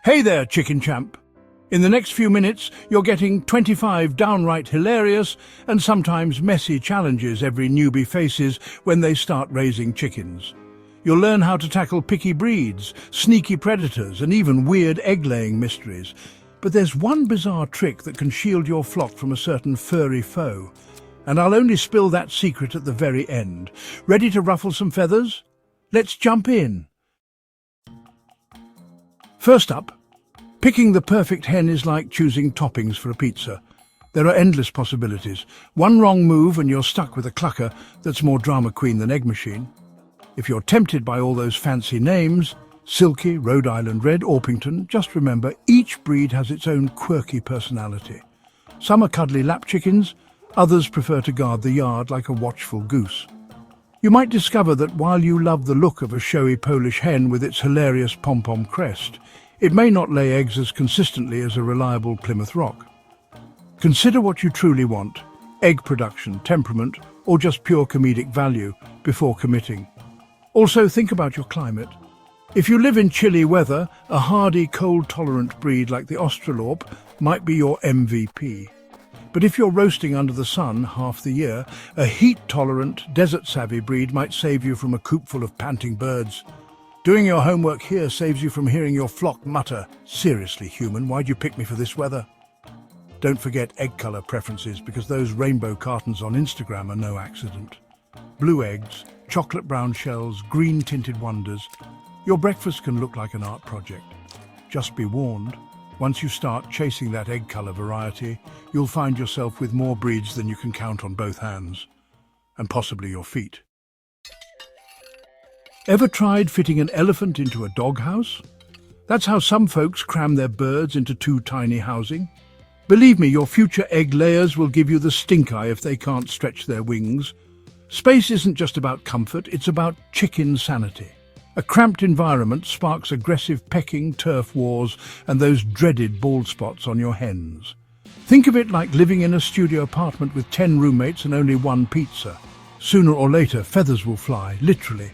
Hey there, chicken champ. In the next few minutes, you're getting 25 downright hilarious and sometimes messy challenges every newbie faces when they start raising chickens. You'll learn how to tackle picky breeds, sneaky predators, and even weird egg-laying mysteries. But there's one bizarre trick that can shield your flock from a certain furry foe. And I'll only spill that secret at the very end. Ready to ruffle some feathers? Let's jump in. First up, picking the perfect hen is like choosing toppings for a pizza. There are endless possibilities. One wrong move and you're stuck with a clucker that's more drama queen than egg machine. If you're tempted by all those fancy names, Silky, Rhode Island Red, Orpington, just remember each breed has its own quirky personality. Some are cuddly lap chickens, others prefer to guard the yard like a watchful goose. You might discover that while you love the look of a showy Polish hen with its hilarious pom-pom crest, it may not lay eggs as consistently as a reliable Plymouth Rock. Consider what you truly want: egg production, temperament, or just pure comedic value before committing. Also, think about your climate. If you live in chilly weather, a hardy, cold-tolerant breed like the Australorp might be your MVP. But if you're roasting under the sun half the year, a heat-tolerant, desert-savvy breed might save you from a coop full of panting birds. Doing your homework here saves you from hearing your flock mutter, "Seriously, human, why'd you pick me for this weather?" Don't forget egg colour preferences, because those rainbow cartons on Instagram are no accident. Blue eggs, chocolate brown shells, green tinted wonders. Your breakfast can look like an art project. Just be warned, once you start chasing that egg colour variety, you'll find yourself with more breeds than you can count on both hands. And possibly your feet. Ever tried fitting an elephant into a doghouse? That's how some folks cram their birds into too tiny housing. Believe me, your future egg layers will give you the stink eye if they can't stretch their wings. Space isn't just about comfort, it's about chicken sanity. A cramped environment sparks aggressive pecking, turf wars, and those dreaded bald spots on your hens. Think of it like living in a studio apartment with 10 roommates and only one pizza. Sooner or later, feathers will fly, literally.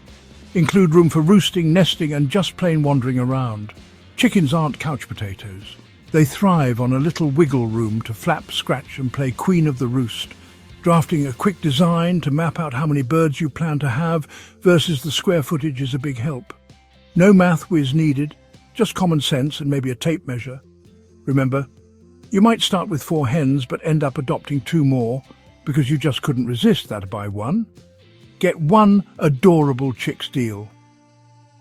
Include room for roosting, nesting, and just plain wandering around. Chickens aren't couch potatoes. They thrive on a little wiggle room to flap, scratch, and play queen of the roost. Drafting a quick design to map out how many birds you plan to have versus the square footage is a big help. No math whiz needed, just common sense and maybe a tape measure. Remember, you might start with 4 hens but end up adopting 2 more because you just couldn't resist that buy one. Get one adorable chick deal.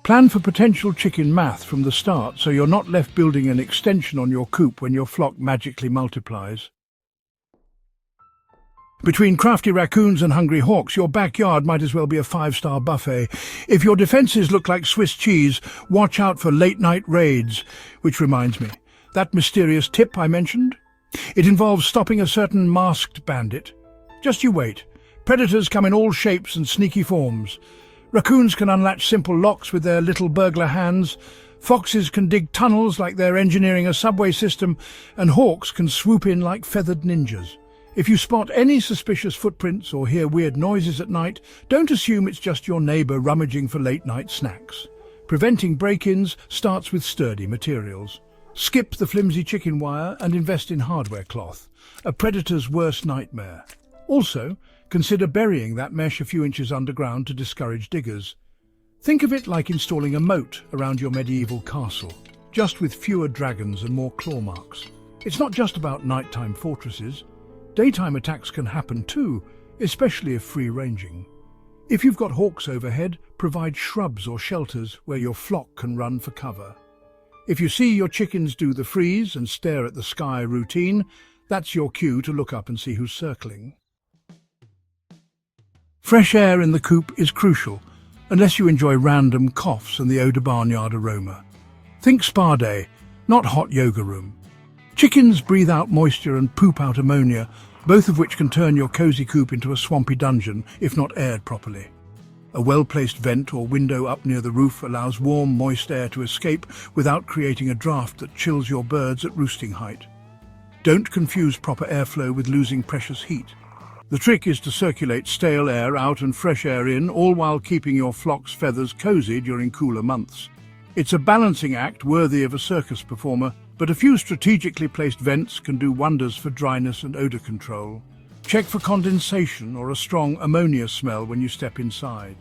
Plan for potential chicken math from the start so you're not left building an extension on your coop when your flock magically multiplies. Between crafty raccoons and hungry hawks, your backyard might as well be a 5-star buffet. If your defences look like Swiss cheese, watch out for late-night raids. Which reminds me, that mysterious tip I mentioned? It involves stopping a certain masked bandit. Just you wait. Predators come in all shapes and sneaky forms. Raccoons can unlatch simple locks with their little burglar hands. Foxes can dig tunnels like they're engineering a subway system, and hawks can swoop in like feathered ninjas. If you spot any suspicious footprints or hear weird noises at night, don't assume it's just your neighbour rummaging for late-night snacks. Preventing break-ins starts with sturdy materials. Skip the flimsy chicken wire and invest in hardware cloth, a predator's worst nightmare. Also, consider burying that mesh a few inches underground to discourage diggers. Think of it like installing a moat around your medieval castle, just with fewer dragons and more claw marks. It's not just about nighttime fortresses. Daytime attacks can happen too, especially if free-ranging. If you've got hawks overhead, provide shrubs or shelters where your flock can run for cover. If you see your chickens do the freeze and stare at the sky routine, that's your cue to look up and see who's circling. Fresh air in the coop is crucial, unless you enjoy random coughs and the eau de barnyard aroma. Think spa day, not hot yoga room. Chickens breathe out moisture and poop out ammonia, both of which can turn your cosy coop into a swampy dungeon if not aired properly. A well-placed vent or window up near the roof allows warm, moist air to escape without creating a draft that chills your birds at roosting height. Don't confuse proper airflow with losing precious heat. The trick is to circulate stale air out and fresh air in, all while keeping your flock's feathers cozy during cooler months. It's a balancing act worthy of a circus performer, but a few strategically placed vents can do wonders for dryness and odor control. Check for condensation or a strong ammonia smell when you step inside.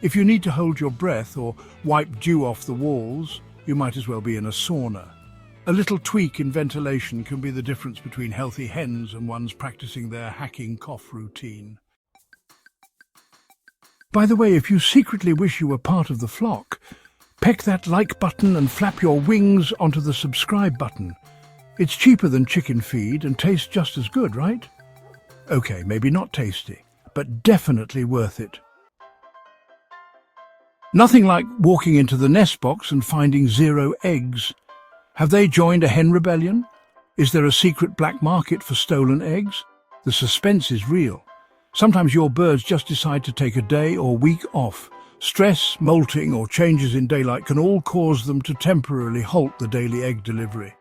If you need to hold your breath or wipe dew off the walls, you might as well be in a sauna. A little tweak in ventilation can be the difference between healthy hens and ones practicing their hacking cough routine. By the way, if you secretly wish you were part of the flock, peck that like button and flap your wings onto the subscribe button. It's cheaper than chicken feed and tastes just as good, right? Okay, maybe not tasty, but definitely worth it. Nothing like walking into the nest box and finding 0 eggs. Have they joined a hen rebellion? Is there a secret black market for stolen eggs? The suspense is real. Sometimes your birds just decide to take a day or week off. Stress, molting, or changes in daylight can all cause them to temporarily halt the daily egg delivery.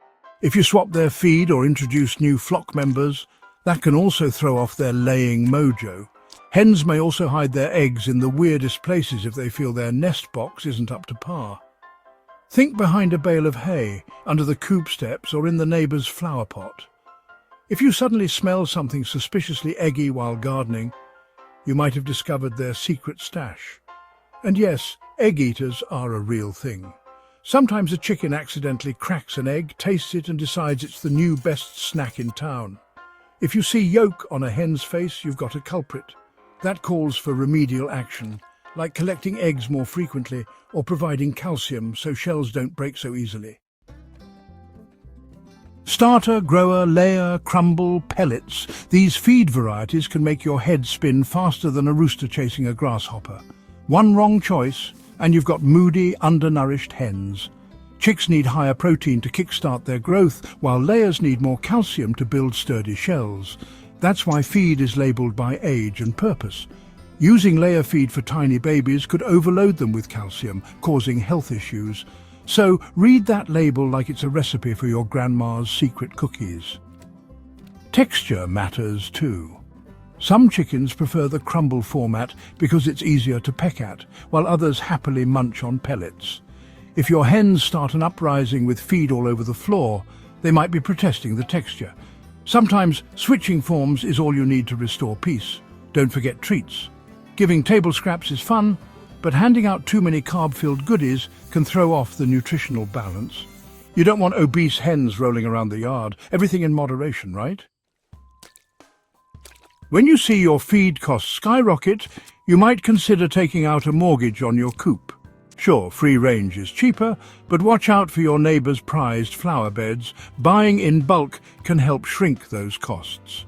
If you swap their feed or introduce new flock members, that can also throw off their laying mojo. Hens may also hide their eggs in the weirdest places if they feel their nest box isn't up to par. Think behind a bale of hay, under the coop steps, or in the neighbour's flower pot. If you suddenly smell something suspiciously eggy while gardening, you might have discovered their secret stash. And yes, egg eaters are a real thing. Sometimes a chicken accidentally cracks an egg, tastes it, and decides it's the new best snack in town. If you see yolk on a hen's face, you've got a culprit. That calls for remedial action, like collecting eggs more frequently or providing calcium so shells don't break so easily. Starter, grower, layer, crumble, pellets. These feed varieties can make your head spin faster than a rooster chasing a grasshopper. One wrong choice, and you've got moody, undernourished hens. Chicks need higher protein to kickstart their growth, while layers need more calcium to build sturdy shells. That's why feed is labelled by age and purpose. Using layer feed for tiny babies could overload them with calcium, causing health issues. So read that label like it's a recipe for your grandma's secret cookies. Texture matters too. Some chickens prefer the crumble format because it's easier to peck at, while others happily munch on pellets. If your hens start an uprising with feed all over the floor, they might be protesting the texture. Sometimes switching forms is all you need to restore peace. Don't forget treats. Giving table scraps is fun, but handing out too many carb-filled goodies can throw off the nutritional balance. You don't want obese hens rolling around the yard. Everything in moderation, right? When you see your feed costs skyrocket, you might consider taking out a mortgage on your coop. Sure, free range is cheaper, but watch out for your neighbour's prized flower beds. Buying in bulk can help shrink those costs.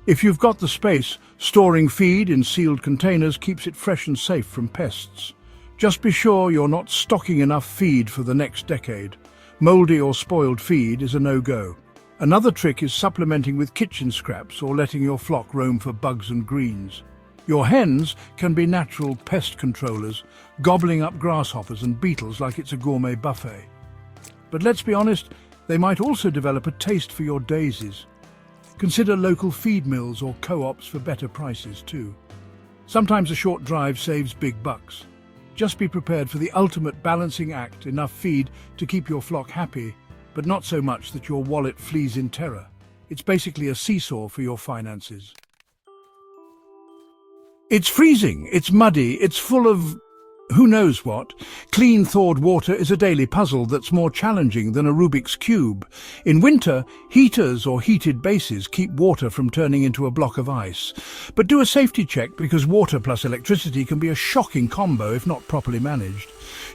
If you've got the space, storing feed in sealed containers keeps it fresh and safe from pests. Just be sure you're not stocking enough feed for the next decade. Mouldy or spoiled feed is a no-go. Another trick is supplementing with kitchen scraps or letting your flock roam for bugs and greens. Your hens can be natural pest controllers, gobbling up grasshoppers and beetles like it's a gourmet buffet. But let's be honest, they might also develop a taste for your daisies. Consider local feed mills or co-ops for better prices too. Sometimes a short drive saves big bucks. Just be prepared for the ultimate balancing act, enough feed to keep your flock happy, but not so much that your wallet flees in terror. It's basically a seesaw for your finances. It's freezing, it's muddy, it's full of who knows what. Clean thawed water is a daily puzzle that's more challenging than a Rubik's Cube. In winter, heaters or heated bases keep water from turning into a block of ice. But do a safety check because water plus electricity can be a shocking combo if not properly managed.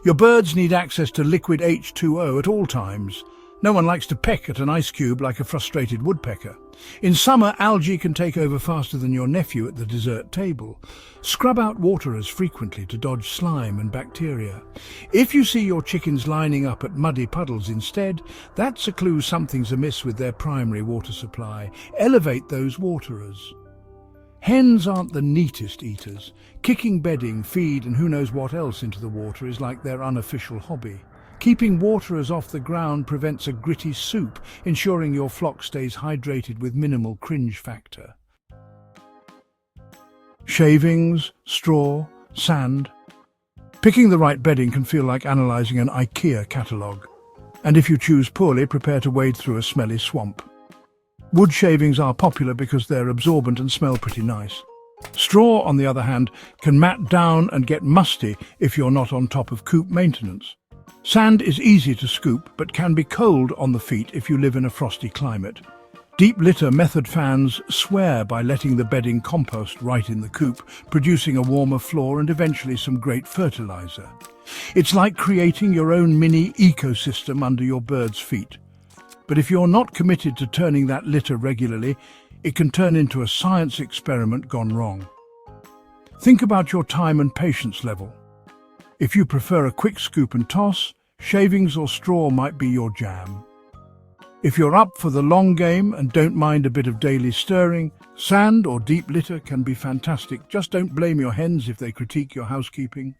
Your birds need access to liquid H2O at all times. No one likes to peck at an ice cube like a frustrated woodpecker. In summer, algae can take over faster than your nephew at the dessert table. Scrub out water as frequently to dodge slime and bacteria. If you see your chickens lining up at muddy puddles instead, that's a clue something's amiss with their primary water supply. Elevate those waterers. Hens aren't the neatest eaters. Kicking bedding, feed and who knows what else into the water is like their unofficial hobby. Keeping waterers off the ground prevents a gritty soup, ensuring your flock stays hydrated with minimal cringe factor. Shavings, straw, sand. Picking the right bedding can feel like analysing an IKEA catalogue. And if you choose poorly, prepare to wade through a smelly swamp. Wood shavings are popular because they're absorbent and smell pretty nice. Straw, on the other hand, can mat down and get musty if you're not on top of coop maintenance. Sand is easy to scoop, but can be cold on the feet if you live in a frosty climate. Deep litter method fans swear by letting the bedding compost right in the coop, producing a warmer floor and eventually some great fertilizer. It's like creating your own mini ecosystem under your bird's feet. But if you're not committed to turning that litter regularly, it can turn into a science experiment gone wrong. Think about your time and patience level. If you prefer a quick scoop and toss, shavings or straw might be your jam. If you're up for the long game and don't mind a bit of daily stirring, sand or deep litter can be fantastic. Just don't blame your hens if they critique your housekeeping.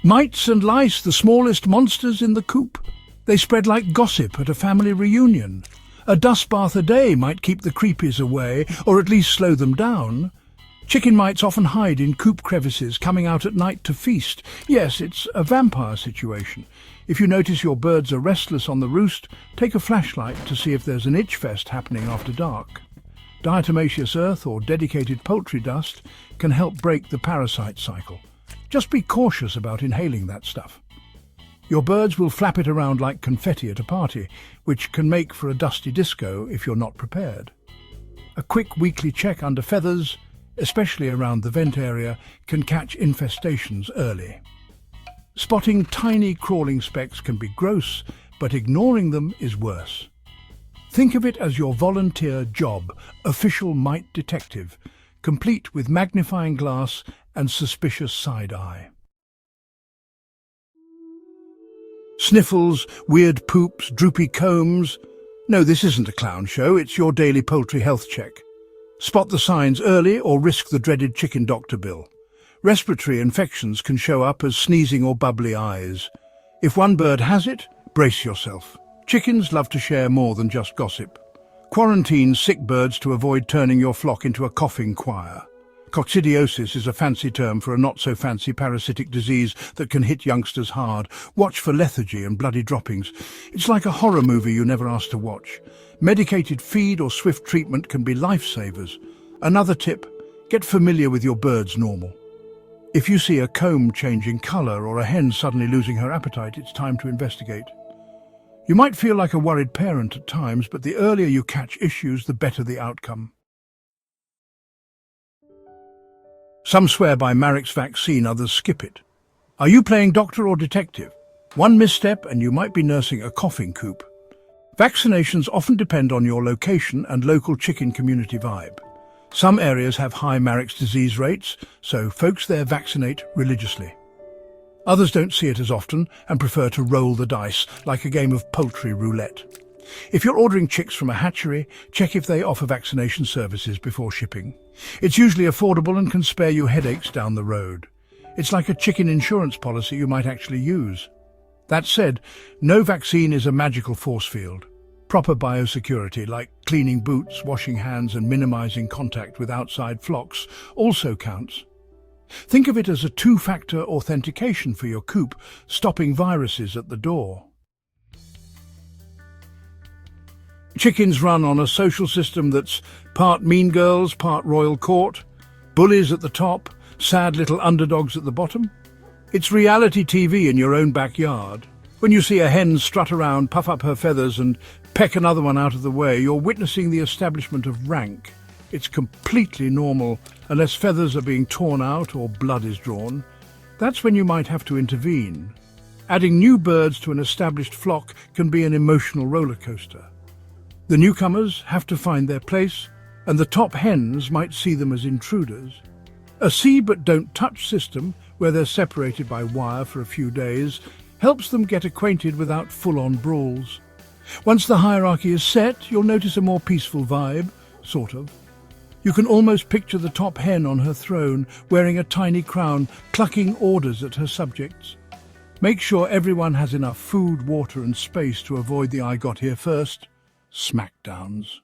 Mites and lice, the smallest monsters in the coop. They spread like gossip at a family reunion. A dust bath a day might keep the creepies away, or at least slow them down. Chicken mites often hide in coop crevices, coming out at night to feast. Yes, it's a vampire situation. If you notice your birds are restless on the roost, take a flashlight to see if there's an itch fest happening after dark. Diatomaceous earth or dedicated poultry dust can help break the parasite cycle. Just be cautious about inhaling that stuff. Your birds will flap it around like confetti at a party, which can make for a dusty disco if you're not prepared. A quick weekly check under feathers, especially around the vent area, can catch infestations early. Spotting tiny crawling specks can be gross, but ignoring them is worse. Think of it as your volunteer job, official mite detective, complete with magnifying glass and suspicious side eye. Sniffles, weird poops, droopy combs. No, this isn't a clown show, it's your daily poultry health check. Spot the signs early or risk the dreaded chicken doctor bill. Respiratory infections can show up as sneezing or bubbly eyes. If one bird has it, brace yourself. Chickens love to share more than just gossip. Quarantine sick birds to avoid turning your flock into a coughing choir. Coccidiosis is a fancy term for a not-so-fancy parasitic disease that can hit youngsters hard. Watch for lethargy and bloody droppings. It's like a horror movie you never asked to watch. Medicated feed or swift treatment can be lifesavers. Another tip, get familiar with your bird's normal. If you see a comb changing colour or a hen suddenly losing her appetite, it's time to investigate. You might feel like a worried parent at times, but the earlier you catch issues, the better the outcome. Some swear by Marek's vaccine, others skip it. Are you playing doctor or detective? One misstep and you might be nursing a coughing coop. Vaccinations often depend on your location and local chicken community vibe. Some areas have high Marek's disease rates, so folks there vaccinate religiously. Others don't see it as often and prefer to roll the dice, like a game of poultry roulette. If you're ordering chicks from a hatchery, check if they offer vaccination services before shipping. It's usually affordable and can spare you headaches down the road. It's like a chicken insurance policy you might actually use. That said, no vaccine is a magical force field. Proper biosecurity, like cleaning boots, washing hands and minimizing contact with outside flocks, also counts. Think of it as a two-factor authentication for your coop, stopping viruses at the door. Chickens run on a social system that's part mean girls, part royal court, bullies at the top, sad little underdogs at the bottom. It's reality TV in your own backyard. When you see a hen strut around, puff up her feathers and peck another one out of the way, you're witnessing the establishment of rank. It's completely normal, unless feathers are being torn out or blood is drawn. That's when you might have to intervene. Adding new birds to an established flock can be an emotional roller coaster. The newcomers have to find their place, and the top hens might see them as intruders. A see but don't touch system, where they're separated by wire for a few days, helps them get acquainted without full-on brawls. Once the hierarchy is set, you'll notice a more peaceful vibe, sort of. You can almost picture the top hen on her throne, wearing a tiny crown, clucking orders at her subjects. Make sure everyone has enough food, water and space to avoid the "I got here first" smackdowns.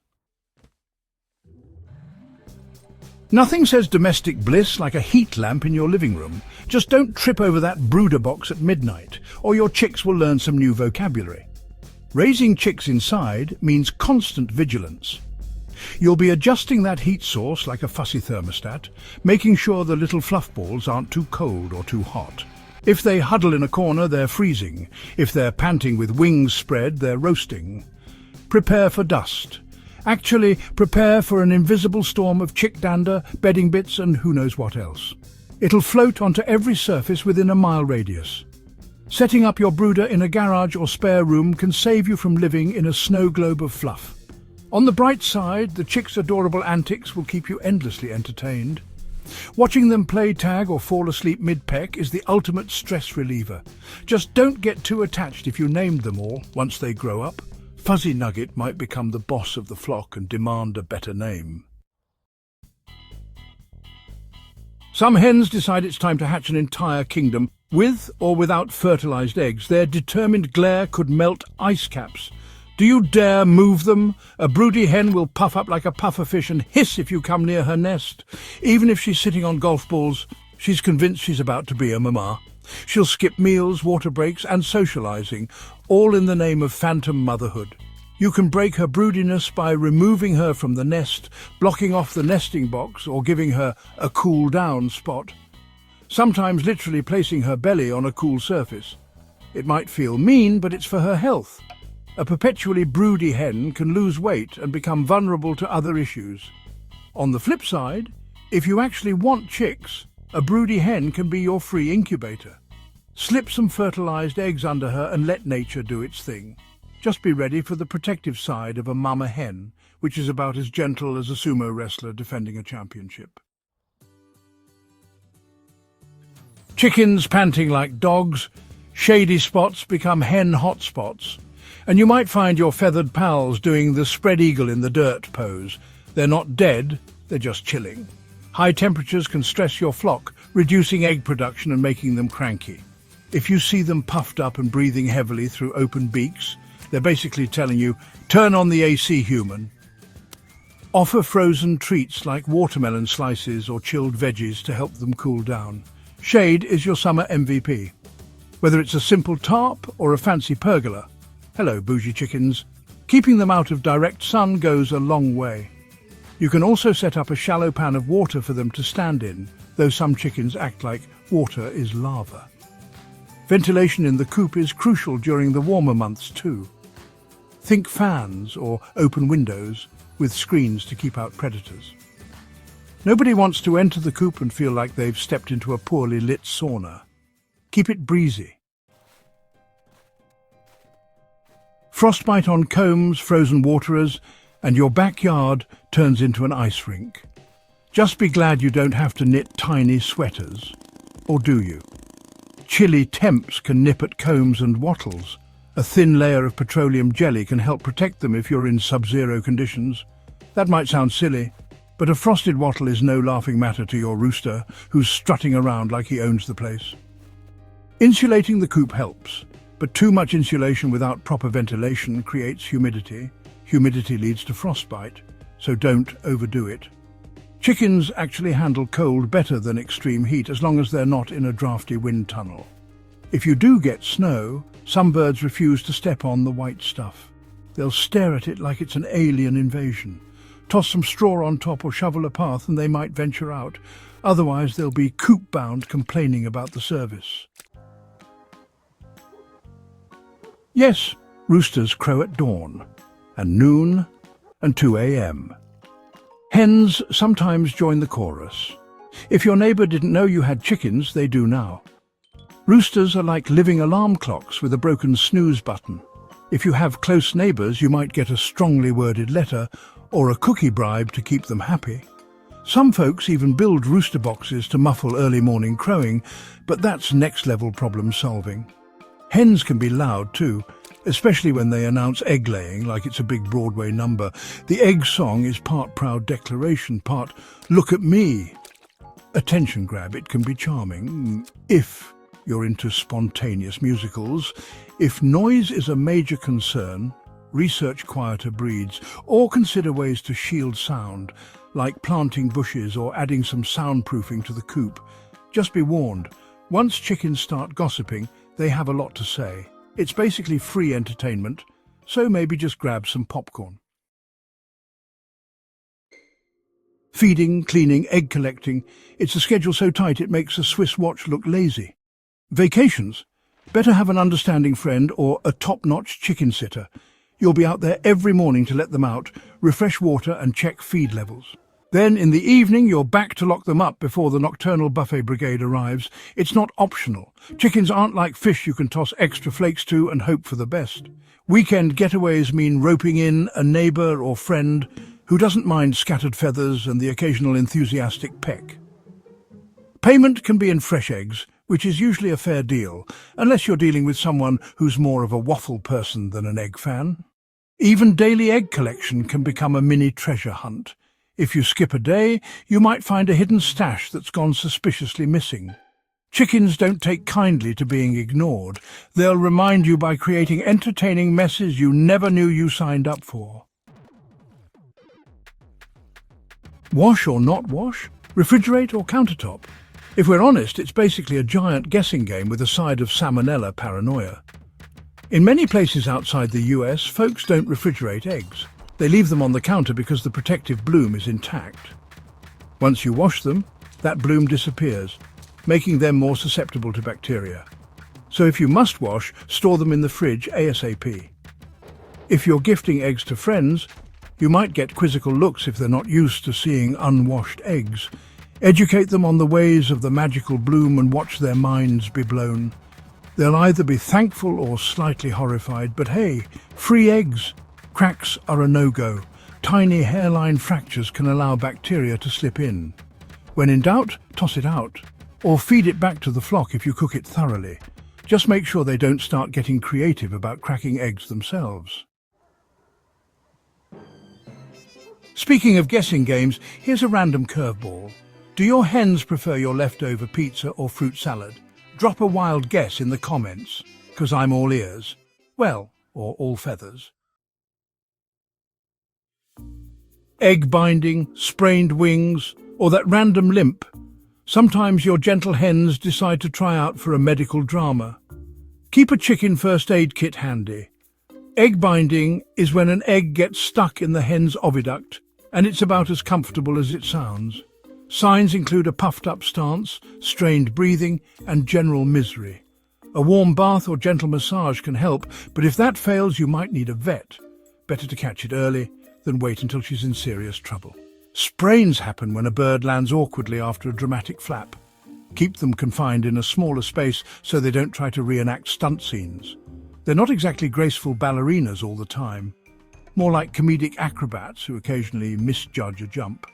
Nothing says domestic bliss like a heat lamp in your living room. Just don't trip over that brooder box at midnight, or your chicks will learn some new vocabulary. Raising chicks inside means constant vigilance. You'll be adjusting that heat source like a fussy thermostat, making sure the little fluff balls aren't too cold or too hot. If they huddle in a corner, they're freezing. If they're panting with wings spread, they're roasting. Prepare for dust. Actually, prepare for an invisible storm of chick dander, bedding bits and who knows what else. It'll float onto every surface within a mile radius. Setting up your brooder in a garage or spare room can save you from living in a snow globe of fluff. On the bright side, the chicks' adorable antics will keep you endlessly entertained. Watching them play tag or fall asleep mid-peck is the ultimate stress reliever. Just don't get too attached if you named them all once they grow up. Fuzzy Nugget might become the boss of the flock and demand a better name. Some hens decide it's time to hatch an entire kingdom. With or without fertilized eggs, their determined glare could melt ice caps. Do you dare move them? A broody hen will puff up like a pufferfish and hiss if you come near her nest. Even if she's sitting on golf balls, she's convinced she's about to be a mama. She'll skip meals, water breaks and socializing, all in the name of phantom motherhood. You can break her broodiness by removing her from the nest, blocking off the nesting box or giving her a cool down spot. Sometimes literally placing her belly on a cool surface. It might feel mean, but it's for her health. A perpetually broody hen can lose weight and become vulnerable to other issues. On the flip side, if you actually want chicks, a broody hen can be your free incubator. Slip some fertilized eggs under her and let nature do its thing. Just be ready for the protective side of a mama hen, which is about as gentle as a sumo wrestler defending a championship. Chickens panting like dogs, shady spots become hen hotspots. And you might find your feathered pals doing the spread eagle in the dirt pose. They're not dead, they're just chilling. High temperatures can stress your flock, reducing egg production and making them cranky. If you see them puffed up and breathing heavily through open beaks, they're basically telling you, turn on the AC, human. Offer frozen treats like watermelon slices or chilled veggies to help them cool down. Shade is your summer MVP. Whether it's a simple tarp or a fancy pergola. Hello, bougie chickens. Keeping them out of direct sun goes a long way. You can also set up a shallow pan of water for them to stand in, though some chickens act like water is lava. Ventilation in the coop is crucial during the warmer months too. Think fans or open windows with screens to keep out predators. Nobody wants to enter the coop and feel like they've stepped into a poorly lit sauna. Keep it breezy. Frostbite on combs, frozen waterers, and your backyard turns into an ice rink. Just be glad you don't have to knit tiny sweaters. Or do you? Chilly temps can nip at combs and wattles. A thin layer of petroleum jelly can help protect them if you're in sub-zero conditions. That might sound silly, but a frosted wattle is no laughing matter to your rooster, who's strutting around like he owns the place. Insulating the coop helps, but too much insulation without proper ventilation creates humidity. Humidity leads to frostbite, so don't overdo it. Chickens actually handle cold better than extreme heat as long as they're not in a drafty wind tunnel. If you do get snow, some birds refuse to step on the white stuff. They'll stare at it like it's an alien invasion. Toss some straw on top or shovel a path and they might venture out. Otherwise they'll be coop-bound complaining about the service. Yes, roosters crow at dawn, and noon, and 2 a.m. Hens sometimes join the chorus. If your neighbour didn't know you had chickens, they do now. Roosters are like living alarm clocks with a broken snooze button. If you have close neighbours, you might get a strongly worded letter or a cookie bribe to keep them happy. Some folks even build rooster boxes to muffle early morning crowing, but that's next-level problem solving. Hens can be loud too, especially when they announce egg-laying like it's a big Broadway number. The egg song is part proud declaration, part look at me. Attention grab, it can be charming, if you're into spontaneous musicals. If noise is a major concern, research quieter breeds, or consider ways to shield sound, like planting bushes or adding some soundproofing to the coop. Just be warned, once chickens start gossiping, they have a lot to say. It's basically free entertainment, so maybe just grab some popcorn. Feeding, cleaning, egg collecting. It's a schedule so tight it makes a Swiss watch look lazy. Vacations. Better have an understanding friend or a top-notch chicken sitter. You'll be out there every morning to let them out, refresh water and check feed levels. Then in the evening you're back to lock them up before the nocturnal buffet brigade arrives. It's not optional. Chickens aren't like fish you can toss extra flakes to and hope for the best. Weekend getaways mean roping in a neighbour or friend who doesn't mind scattered feathers and the occasional enthusiastic peck. Payment can be in fresh eggs, which is usually a fair deal, unless you're dealing with someone who's more of a waffle person than an egg fan. Even daily egg collection can become a mini treasure hunt. If you skip a day, you might find a hidden stash that's gone suspiciously missing. Chickens don't take kindly to being ignored. They'll remind you by creating entertaining messes you never knew you signed up for. Wash or not wash? Refrigerate or countertop? If we're honest, it's basically a giant guessing game with a side of salmonella paranoia. In many places outside the US, folks don't refrigerate eggs. They leave them on the counter because the protective bloom is intact. Once you wash them, that bloom disappears, making them more susceptible to bacteria. So if you must wash, store them in the fridge ASAP. If you're gifting eggs to friends, you might get quizzical looks if they're not used to seeing unwashed eggs. Educate them on the ways of the magical bloom and watch their minds be blown. They'll either be thankful or slightly horrified, but hey, free eggs! Cracks are a no-go. Tiny hairline fractures can allow bacteria to slip in. When in doubt, toss it out. Or feed it back to the flock if you cook it thoroughly. Just make sure they don't start getting creative about cracking eggs themselves. Speaking of guessing games, here's a random curveball. Do your hens prefer your leftover pizza or fruit salad? Drop a wild guess in the comments, 'cause I'm all ears. Well, or all feathers. Egg binding, sprained wings, or that random limp. Sometimes your gentle hens decide to try out for a medical drama. Keep a chicken first aid kit handy. Egg binding is when an egg gets stuck in the hen's oviduct, and it's about as comfortable as it sounds. Signs include a puffed-up stance, strained breathing, and general misery. A warm bath or gentle massage can help, but if that fails, you might need a vet. Better to catch it early than wait until she's in serious trouble. Sprains happen when a bird lands awkwardly after a dramatic flap. Keep them confined in a smaller space so they don't try to reenact stunt scenes. They're not exactly graceful ballerinas all the time, more like comedic acrobats who occasionally misjudge a jump.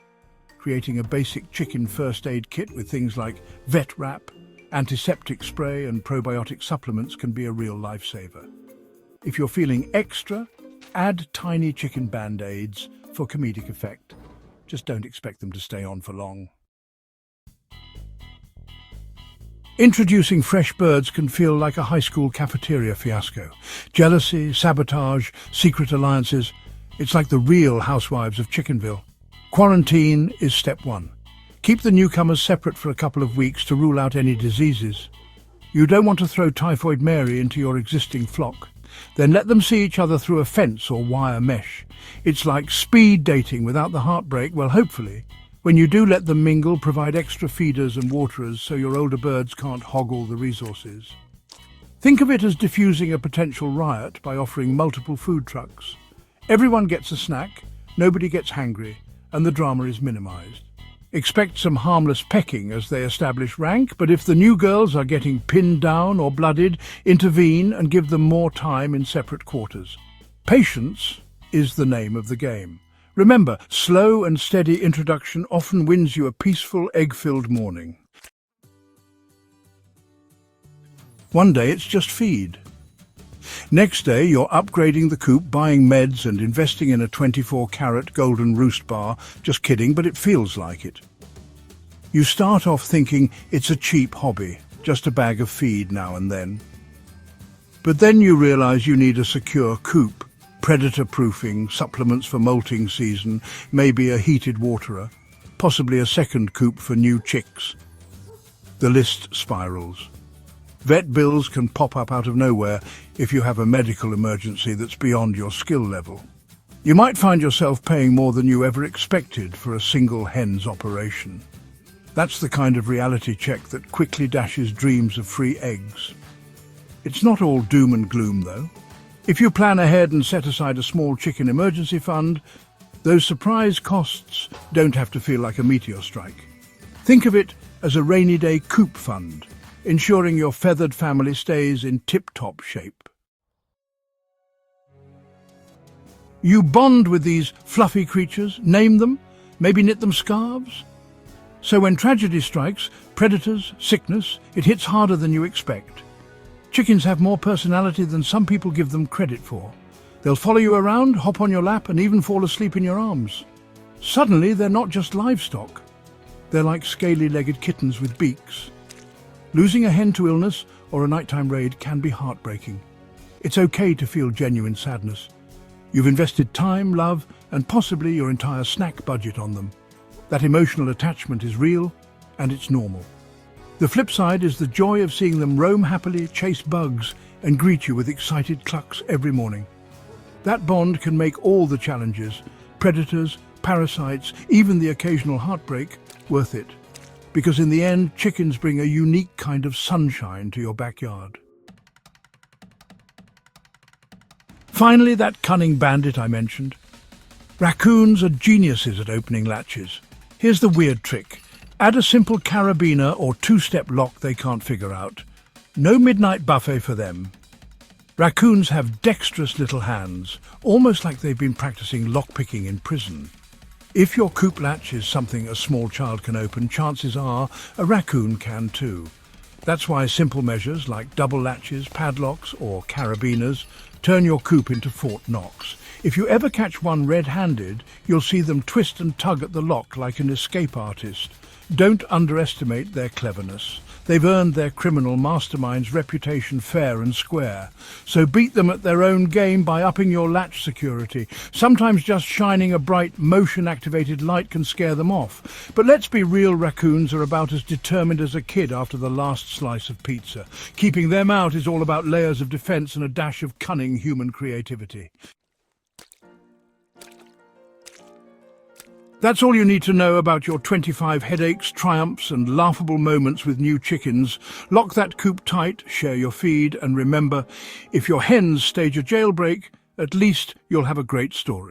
Creating a basic chicken first aid kit with things like vet wrap, antiseptic spray and probiotic supplements can be a real lifesaver. If you're feeling extra, add tiny chicken band-aids for comedic effect. Just don't expect them to stay on for long. Introducing fresh birds can feel like a high school cafeteria fiasco. Jealousy, sabotage, secret alliances. It's like the real housewives of Chickenville. Quarantine is step one. Keep the newcomers separate for a couple of weeks to rule out any diseases. You don't want to throw Typhoid Mary into your existing flock. Then let them see each other through a fence or wire mesh. It's like speed dating without the heartbreak. Well, hopefully. When you do let them mingle, provide extra feeders and waterers so your older birds can't hog all the resources. Think of it as diffusing a potential riot by offering multiple food trucks. Everyone gets a snack, nobody gets hangry, and the drama is minimized. Expect some harmless pecking as they establish rank, but if the new girls are getting pinned down or blooded, intervene and give them more time in separate quarters. Patience is the name of the game. Remember, slow and steady introduction often wins you a peaceful, egg-filled morning. One day it's just feed. Next day you're upgrading the coop, buying meds and investing in a 24-carat golden roost bar. Just kidding, but it feels like it. You start off thinking it's a cheap hobby, just a bag of feed now and then. But then you realize you need a secure coop, predator proofing, supplements for molting season, maybe a heated waterer, possibly a second coop for new chicks. The list spirals. Vet bills can pop up out of nowhere if you have a medical emergency that's beyond your skill level. You might find yourself paying more than you ever expected for a single hen's operation. That's the kind of reality check that quickly dashes dreams of free eggs. It's not all doom and gloom, though. If you plan ahead and set aside a small chicken emergency fund, those surprise costs don't have to feel like a meteor strike. Think of it as a rainy day coop fund, ensuring your feathered family stays in tip-top shape. You bond with these fluffy creatures, name them, maybe knit them scarves. So when tragedy strikes, predators, sickness, it hits harder than you expect. Chickens have more personality than some people give them credit for. They'll follow you around, hop on your lap, and even fall asleep in your arms. Suddenly, they're not just livestock. They're like scaly-legged kittens with beaks. Losing a hen to illness or a nighttime raid can be heartbreaking. It's okay to feel genuine sadness. You've invested time, love, and possibly your entire snack budget on them. That emotional attachment is real, and it's normal. The flip side is the joy of seeing them roam happily, chase bugs, and greet you with excited clucks every morning. That bond can make all the challenges, predators, parasites, even the occasional heartbreak, worth it. Because in the end, chickens bring a unique kind of sunshine to your backyard. Finally, that cunning bandit I mentioned. Raccoons are geniuses at opening latches. Here's the weird trick. Add a simple carabiner or two-step lock they can't figure out. No midnight buffet for them. Raccoons have dexterous little hands, almost like they've been practicing lockpicking in prison. If your coop latch is something a small child can open, chances are a raccoon can too. That's why simple measures like double latches, padlocks or carabiners turn your coop into Fort Knox. If you ever catch one red-handed, you'll see them twist and tug at the lock like an escape artist. Don't underestimate their cleverness. They've earned their criminal mastermind's reputation fair and square. So beat them at their own game by upping your latch security. Sometimes just shining a bright motion-activated light can scare them off. But let's be real, raccoons are about as determined as a kid after the last slice of pizza. Keeping them out is all about layers of defense and a dash of cunning human creativity. That's all you need to know about your 25 headaches, triumphs and laughable moments with new chickens. Lock that coop tight, share your feed, and remember, if your hens stage a jailbreak, at least you'll have a great story.